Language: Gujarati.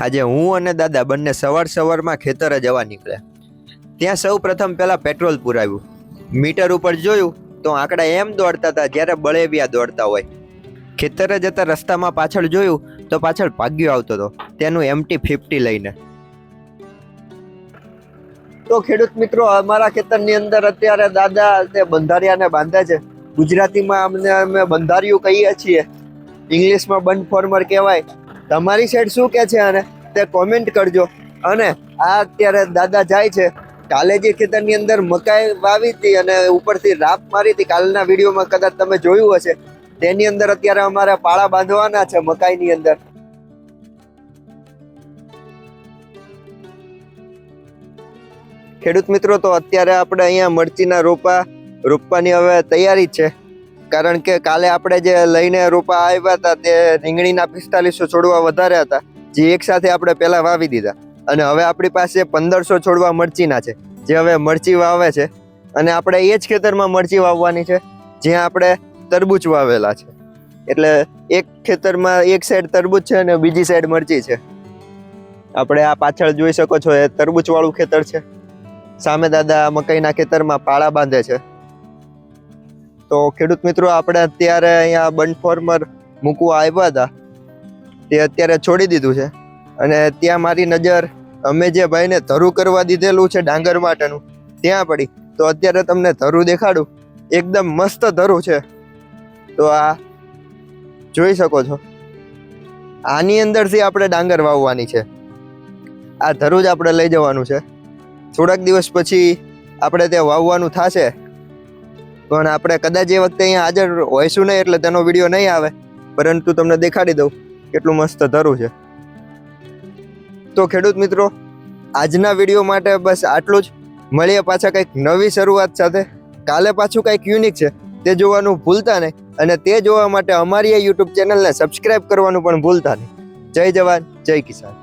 આજે હું અને દાદા બંને સવારમાં ખેતરે જવા નીકળ્યા. ત્યાં સૌ પ્રથમ પેલા પેટ્રોલ પુરાવ્યું. મીટર ઉપર જોયું તો આંકડા એમ દોડતા હતા જ્યારે બળેવિયા દોડતા હોય. ખેતરે જતા રસ્તામાં પાછળ જોયું તો પાછળ ભાગ્યો આવતો હતો, તેનું MT-50 લઈને. તો ખેડૂત મિત્રો, અમારા ખેતરની અંદર અત્યારે દાદા તે બંધારિયાને બાંધે છે. ગુજરાતીમાં અમે બંધારિયું કહીએ છીએ, ઇંગ્લિશમાં બંધ ફોર્મર કહેવાય. તમારી સાઈડ શું કહે છે આને તે કોમેન્ટ કરજો. અને આ અત્યારે દાદા જાય છે. કાલે જે ખેતરની અંદર મકાઈ વાવી હતી અને ઉપરથી રાપ મારી હતી, કાલના વિડીયોમાં કદાચ તમે જોયું હશે, તેની અંદર અત્યારે અમારે પાળા બાંધવાના છે મકાઈની અંદર. ખેડૂત મિત્રો, તો અત્યારે આપણે અહીંયા મરચીના રોપવાની હવે તૈયારી છે. કારણ કે કાલે આપણે જે લઈને રોપા આવ્યા હતા તે રીંગણીના 4500 છોડવા વધારે હતા, જે એક સાથે આપણે પહેલા વાવી દીધા. અને હવે આપણી પાસે 1500 છોડવા મરચીના છે, જે હવે મરચી વાવે છે. અને આપણે એ જ ખેતરમાં મરચી વાવવાની છે જ્યાં આપણે તરબૂચ વાવેલા છે. એટલે એક ખેતરમાં એક સાઈડ તરબૂચ છે અને બીજી સાઈડ મરચી છે. આપણે આ પાછળ જોઈ શકો છો, એ તરબૂચ વાળું ખેતર છે. સામે દાદા મકાઈના ખેતરમાં પાળા બાંધે છે. તો ખેડૂત મિત્રો, આપણે અત્યારે અહીંયા બંધ ફોર્મર મૂકવા આવ્યા હતા, તે અત્યારે છોડી દીધું છે. અને ત્યાં મારી નજર અમે જે ભાઈને ધરું કરવા દીધેલું છે ડાંગર માટેનું, ત્યાં પડી. તો અત્યારે તમને ધરું દેખાડું. એકદમ મસ્ત ધરું છે. તો આ જોઈ શકો છો, આની અંદરથી આપણે ડાંગર વાવવાની છે. આ ધરું જ આપણે લઈ જવાનું છે. થોડાક દિવસ પછી આપણે તે વાવવાનું થશે, પણ આપણે કદાચ એ વખતે અહીંયા હાજર હોઈશું નહીં, એટલે તેનો વિડીયો નહીં આવે. પરંતુ તમને દેખાડી દઉં કેટલું મસ્ત ધરું છે. તો ખેડૂત મિત્રો, આજના વિડીયો માટે બસ આટલું જ. મળીએ પાછા કંઈક નવી શરૂઆત સાથે. કાલે પાછું કંઈક યુનિક છે તે જોવાનું ભૂલતા નહીં. અને તે જોવા માટે અમારી આ YouTube ચેનલને સબસ્ક્રાઇબ કરવાનું પણ ભૂલતા નહીં. જય જવાન, જય કિસાન.